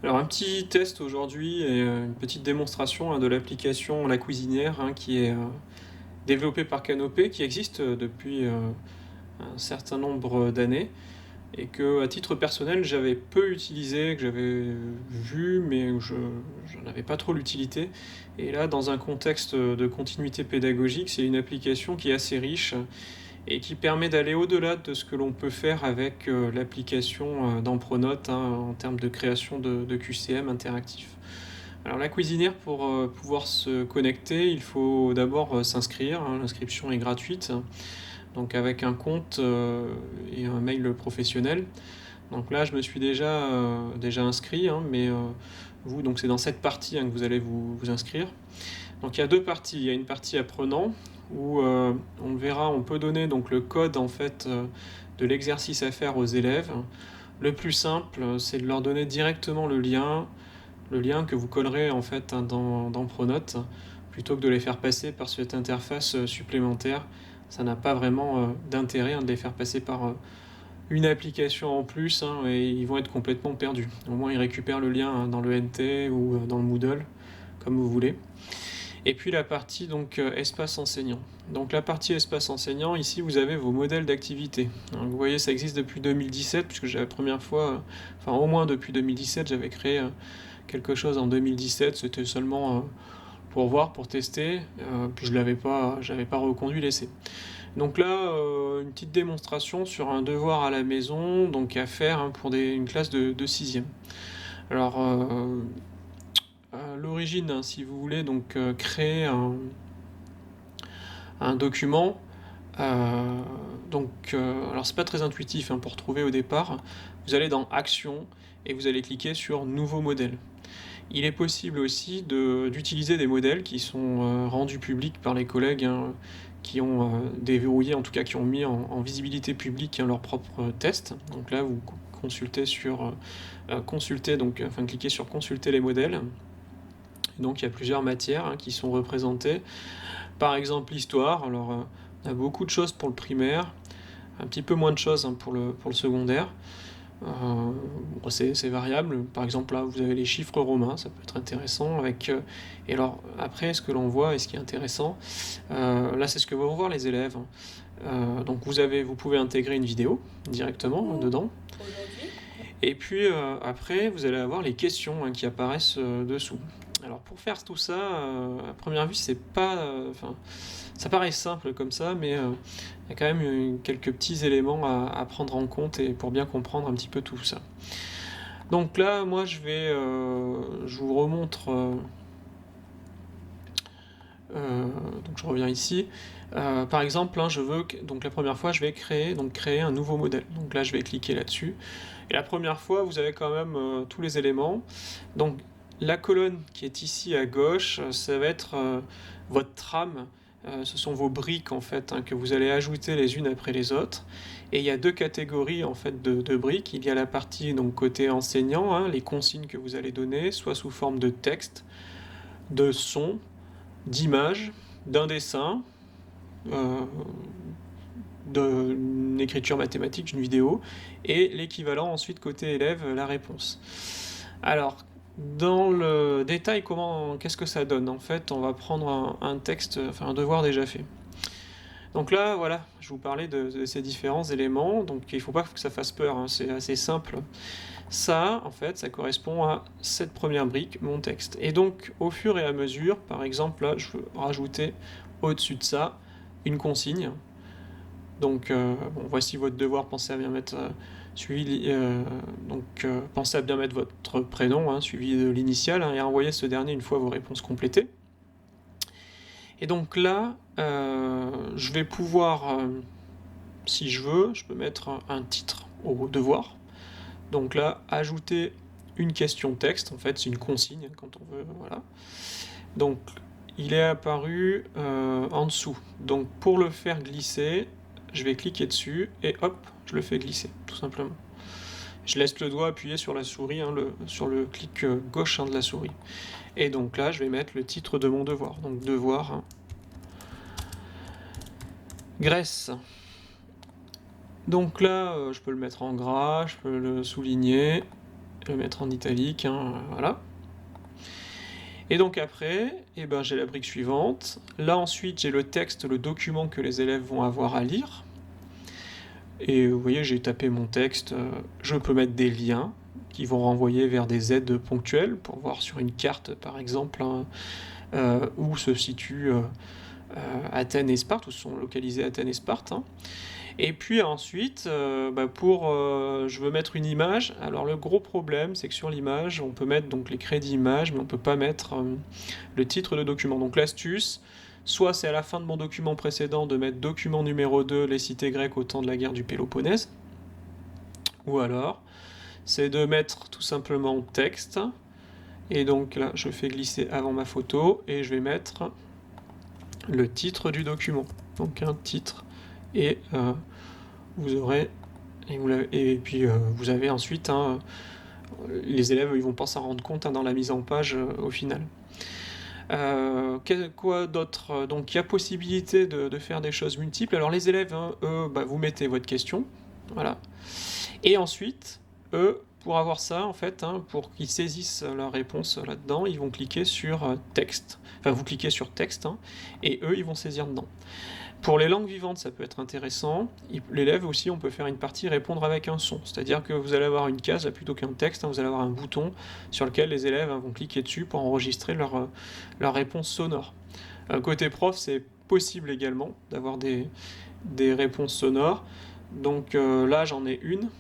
Alors un petit test aujourd'hui et une petite démonstration de l'application La Cuisinière qui est développée par Canopé, qui existe depuis un certain nombre d'années et que à titre personnel j'avais peu utilisé, que j'avais vu mais où je n'en avais pas trop l'utilité. Et là, dans un contexte de continuité pédagogique, c'est une application qui est assez riche et qui permet d'aller au-delà de ce que l'on peut faire avec l'application d'Empronote en termes de création de QCM interactif. Alors la cuisinière, pour pouvoir se connecter, il faut d'abord s'inscrire, l'inscription est gratuite, donc avec un compte et un mail professionnel. Donc là, je me suis déjà inscrit, mais vous, donc c'est dans cette partie que vous allez vous inscrire. Donc il y a deux parties. Il y a une partie apprenant où on verra, on peut donner donc le code en fait de l'exercice à faire aux élèves. Le plus simple, c'est de leur donner directement le lien que vous collerez en fait dans Pronote, plutôt que de les faire passer par cette interface supplémentaire. Ça n'a pas vraiment d'intérêt de les faire passer par une application en plus et ils vont être complètement perdus. Au moins ils récupèrent le lien dans le NT ou dans le Moodle, comme vous voulez. Et puis la partie donc espace enseignant. Donc la partie espace enseignant, ici vous avez vos modèles d'activité. Vous voyez, ça existe depuis 2017, puisque j'ai la première fois, enfin au moins depuis 2017, j'avais créé quelque chose en 2017. C'était seulement pour voir, pour tester, puis j'avais pas reconduit l'essai. Donc là, une petite démonstration sur un devoir à la maison, donc à faire pour une classe de 6e. Alors, à l'origine, si vous voulez, donc créer un document. Alors c'est pas très intuitif pour trouver au départ. Vous allez dans Action et vous allez cliquer sur Nouveau modèle. Il est possible aussi d'utiliser des modèles qui sont rendus publics par les collègues qui ont déverrouillé, en tout cas qui ont mis en visibilité publique leurs propres tests. Donc là, vous consultez sur cliquez sur Consulter les modèles. Et donc il y a plusieurs matières qui sont représentées. Par exemple, l'histoire. Alors, on a beaucoup de choses pour le primaire, un petit peu moins de choses pour le secondaire. C'est variable. Par exemple, là, vous avez les chiffres romains, ça peut être intéressant. Et alors, après, ce que l'on voit et ce qui est intéressant, là, c'est ce que vont voir les élèves. Donc, vous pouvez intégrer une vidéo directement dedans. Et puis, après, vous allez avoir les questions qui apparaissent dessous. Alors, pour faire tout ça, à première vue, c'est pas... ça paraît simple comme ça, mais il y a quand même quelques petits éléments à prendre en compte et pour bien comprendre un petit peu tout ça. Donc là, moi, je vous remontre. Donc je reviens ici. Par exemple, donc la première fois, je vais créer un nouveau modèle. Donc là, je vais cliquer là-dessus. Et la première fois, vous avez quand même tous les éléments. Donc la colonne qui est ici à gauche, ça va être votre trame. Ce sont vos briques en fait que vous allez ajouter les unes après les autres. Et il y a deux catégories en fait de briques. Il y a la partie donc côté enseignant, les consignes que vous allez donner, soit sous forme de texte, de son, d'images, d'un dessin, d'une écriture mathématique, d'une vidéo, et l'équivalent ensuite côté élève, la réponse. Alors, dans le détail, qu'est-ce que ça donne? En fait, on va prendre un texte, un devoir déjà fait. Donc là, voilà, je vous parlais de ces différents éléments, donc il ne faut pas que ça fasse peur, c'est assez simple. Ça, en fait, ça correspond à cette première brique, mon texte. Et donc, au fur et à mesure, par exemple, là, je veux rajouter au-dessus de ça une consigne. Donc, voici votre devoir, pensez à bien mettre pensez à bien mettre votre prénom, suivi de l'initiale, et envoyer ce dernier une fois vos réponses complétées. Et donc là, je vais pouvoir, si je veux, je peux mettre un titre au devoir. Donc là, ajouter une question texte, en fait, c'est une consigne quand on veut, voilà. Donc, il est apparu en dessous. Donc, pour le faire glisser, je vais cliquer dessus et hop, je le fais glisser, tout simplement. Je laisse le doigt appuyé sur la souris, sur le clic gauche de la souris. Et donc là, je vais mettre le titre de mon devoir. Donc, devoir graisse. Donc là, je peux le mettre en gras, je peux le souligner. Je vais mettre en italique, hein, voilà. Et donc après, eh ben, j'ai la brique suivante. Là ensuite, j'ai le texte, le document que les élèves vont avoir à lire. Et vous voyez, j'ai tapé mon texte. Je peux mettre des liens qui vont renvoyer vers des aides ponctuelles pour voir sur une carte, par exemple, hein, où se situent Athènes et Sparte, où sont localisés Athènes et Sparte. Hein. Et puis ensuite, je veux mettre une image. Alors le gros problème, c'est que sur l'image, on peut mettre donc les crédits images, mais on peut pas mettre le titre de document. Donc l'astuce, soit c'est à la fin de mon document précédent de mettre document numéro 2, les cités grecques au temps de la guerre du Péloponnèse, ou alors c'est de mettre tout simplement texte, et donc là je fais glisser avant ma photo, et je vais mettre le titre du document. Donc un titre, et vous aurez, vous avez ensuite, hein, les élèves ils vont pas s'en rendre compte hein, dans la mise en page au final. Quoi d'autre? Donc il y a possibilité de faire des choses multiples. Alors les élèves, hein, eux, vous mettez votre question, voilà. Et ensuite, eux, pour avoir ça, en fait, hein, pour qu'ils saisissent leur réponse là-dedans, ils vont cliquer sur texte. Enfin, vous cliquez sur texte, hein, et eux, ils vont saisir dedans. Pour les langues vivantes, ça peut être intéressant. L'élève aussi, on peut faire une partie répondre avec un son. C'est-à-dire que vous allez avoir une case, là, plutôt qu'un texte, hein, vous allez avoir un bouton sur lequel les élèves hein, vont cliquer dessus pour enregistrer leur réponse sonore. Côté prof, c'est possible également d'avoir des réponses sonores. Donc là, j'en ai une.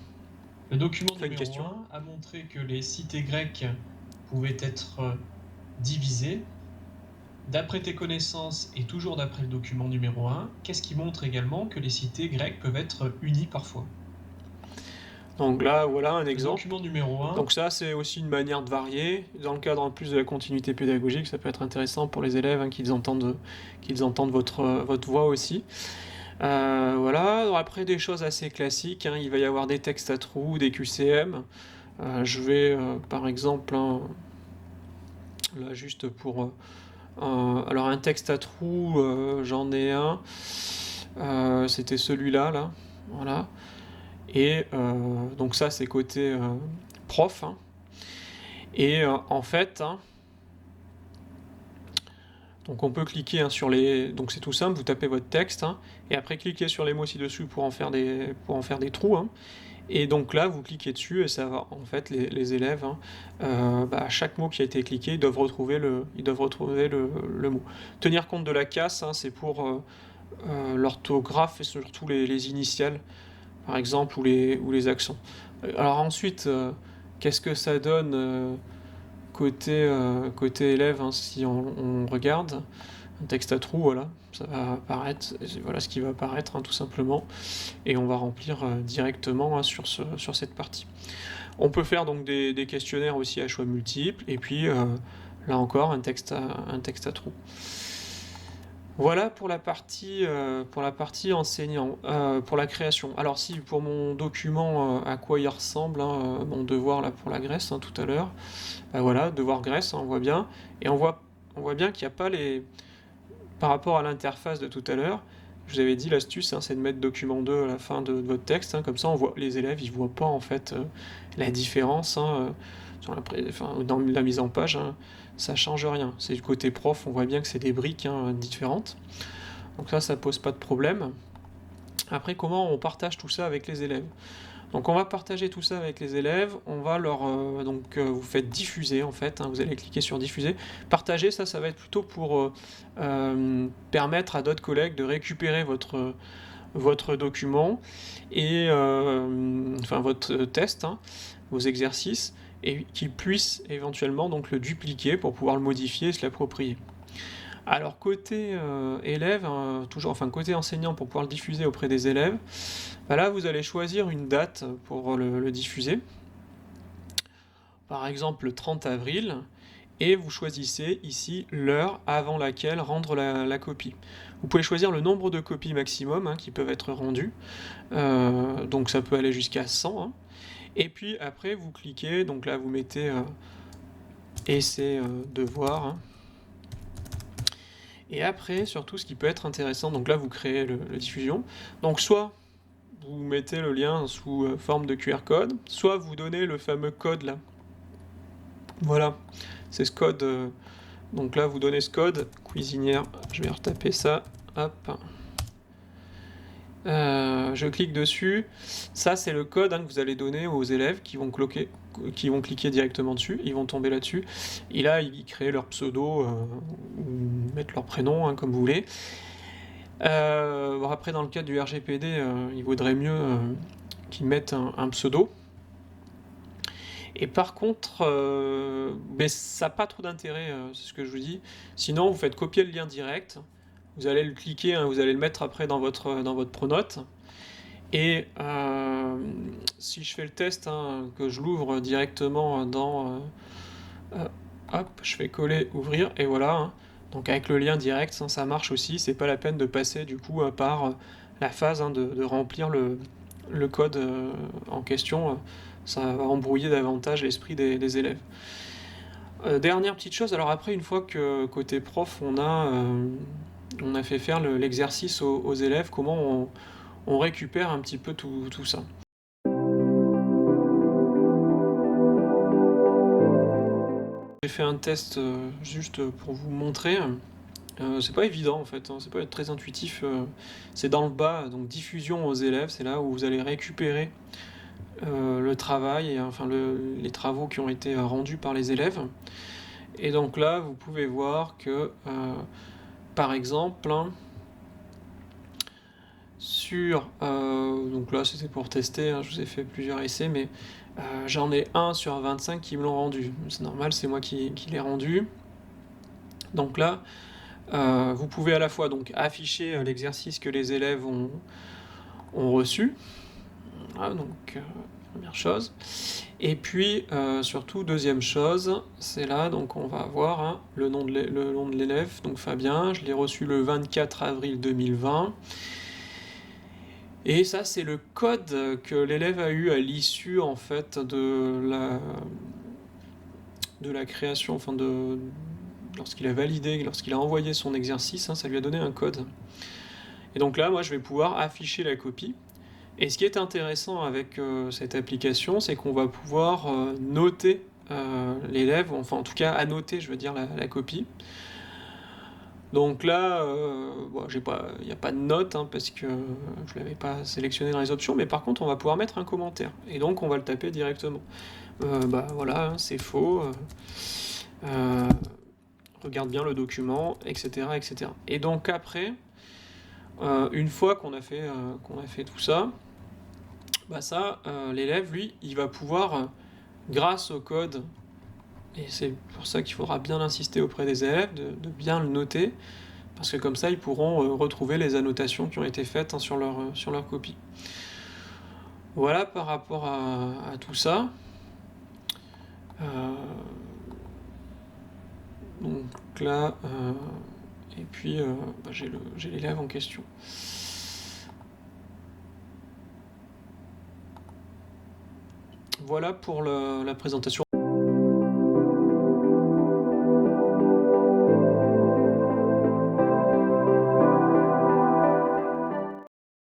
Le document numéro 1 a montré que les cités grecques pouvaient être divisées. D'après tes connaissances, et toujours d'après le document numéro 1, qu'est-ce qui montre également que les cités grecques peuvent être unies parfois? Donc là, voilà un exemple. Le document numéro 1. Donc ça, c'est aussi une manière de varier. Dans le cadre en plus de la continuité pédagogique, ça peut être intéressant pour les élèves hein, qu'ils entendent votre voix aussi. Voilà, après des choses assez classiques, hein, il va y avoir des textes à trous, des QCM. Je vais par exemple, hein, là juste pour... alors un texte à trous, j'en ai un. C'était celui-là, là. Voilà. Et donc ça, c'est côté prof. Hein. Et en fait... Hein, donc on peut cliquer hein, sur les... Donc c'est tout simple, vous tapez votre texte, hein, et après cliquez sur les mots ci-dessus pour en faire des trous. Hein. Et donc là, vous cliquez dessus et ça va, en fait, les élèves, hein, à chaque mot qui a été cliqué, ils doivent retrouver le mot. Tenir compte de la casse, hein, c'est pour l'orthographe et surtout les initiales, par exemple, ou les accents. Alors ensuite, qu'est-ce que ça donne côté élève, hein, si on regarde un texte à trous, voilà, ça va apparaître, voilà ce qui va apparaître hein, tout simplement, et on va remplir directement hein, sur cette partie. On peut faire donc des questionnaires aussi à choix multiples, et puis là encore un texte à trous. Voilà pour la partie enseignant, pour la création. Alors si pour mon document à quoi il ressemble, hein, mon devoir là pour la Grèce hein, tout à l'heure, voilà, devoir Grèce, hein, on voit bien, et on voit bien qu'il n'y a pas les... Par rapport à l'interface de tout à l'heure, je vous avais dit l'astuce, hein, c'est de mettre document 2 à la fin de votre texte, hein, comme ça on voit, les élèves ils voient pas en fait la différence hein, dans la mise en page, hein, ça change rien. C'est du côté prof, on voit bien que c'est des briques hein, différentes. Donc ça pose pas de problème. Après, comment on partage tout ça avec les élèves? Donc on va partager tout ça avec les élèves, on va leur... vous faites diffuser en fait, hein, vous allez cliquer sur diffuser. Partager, ça va être plutôt pour permettre à d'autres collègues de récupérer votre document et votre test, hein, vos exercices, et qu'ils puissent éventuellement donc le dupliquer pour pouvoir le modifier et se l'approprier. Alors côté élève, côté enseignant pour pouvoir le diffuser auprès des élèves, là vous allez choisir une date pour le diffuser. Par exemple le 30 avril, et vous choisissez ici l'heure avant laquelle rendre la copie. Vous pouvez choisir le nombre de copies maximum hein, qui peuvent être rendues, donc ça peut aller jusqu'à 100. Hein. Et puis après vous cliquez, donc là vous mettez essai devoir. Hein. Et après, surtout, ce qui peut être intéressant, donc là, vous créez la diffusion. Donc, soit vous mettez le lien sous forme de QR code, soit vous donnez le fameux code là, Voilà, c'est ce code. Donc là, vous donnez ce code, cuisinière, je vais retaper ça, hop. Je clique dessus. Ça, c'est le code que vous allez donner aux élèves qui vont cliquer directement dessus. Ils vont tomber là-dessus. Et là, ils créent leur pseudo ou mettre leur prénom, comme vous voulez. Bon, après, dans le cadre du RGPD, il vaudrait mieux qu'ils mettent un pseudo. Et par contre, mais ça n'a pas trop d'intérêt, c'est ce que je vous dis. Sinon, vous faites copier le lien direct. Vous allez le cliquer, vous allez le mettre après dans votre pronote. Et si je fais le test, que je l'ouvre directement dans... hop, je fais coller, ouvrir, et voilà. Donc avec le lien direct, ça marche aussi. C'est pas la peine de passer du coup par la phase de remplir le code en question. Ça va embrouiller davantage l'esprit des élèves. Dernière petite chose, alors après, une fois que côté prof, on a fait faire l'exercice aux élèves, comment on récupère un petit peu tout ça. J'ai fait un test juste pour vous montrer. C'est pas évident en fait, c'est pas très intuitif. C'est dans le bas, donc diffusion aux élèves, c'est là où vous allez récupérer le travail, et enfin les travaux qui ont été rendus par les élèves. Et donc là, vous pouvez voir que, par exemple, donc là c'était pour tester, je vous ai fait plusieurs essais, mais j'en ai 1 sur 25 qui me l'ont rendu. C'est normal, c'est moi qui l'ai rendu. Donc là, vous pouvez à la fois donc afficher l'exercice que les élèves ont reçu. Voilà, donc première chose. Et puis surtout, deuxième chose, c'est là, donc on va avoir le nom de l'élève, donc Fabien, je l'ai reçu le 24 avril 2020. Et ça, c'est le code que l'élève a eu à l'issue en fait de la création, enfin lorsqu'il a validé, lorsqu'il a envoyé son exercice, ça lui a donné un code. Et donc là, moi, je vais pouvoir afficher la copie. Et ce qui est intéressant avec cette application, c'est qu'on va pouvoir noter l'élève, enfin en tout cas annoter, je veux dire, la copie. Donc là, bon, il n'y a pas de note, parce que je ne l'avais pas sélectionné dans les options, mais par contre on va pouvoir mettre un commentaire, et donc on va le taper directement. Voilà, c'est faux, regarde bien le document, etc. etc. Et donc après, une fois qu'on a fait tout ça, l'élève, lui, il va pouvoir, grâce au code, et c'est pour ça qu'il faudra bien insister auprès des élèves, de bien le noter, parce que comme ça, ils pourront retrouver les annotations qui ont été faites sur leur copie. Voilà par rapport à tout ça. Donc là, et puis j'ai l'élève en question. Voilà pour la présentation.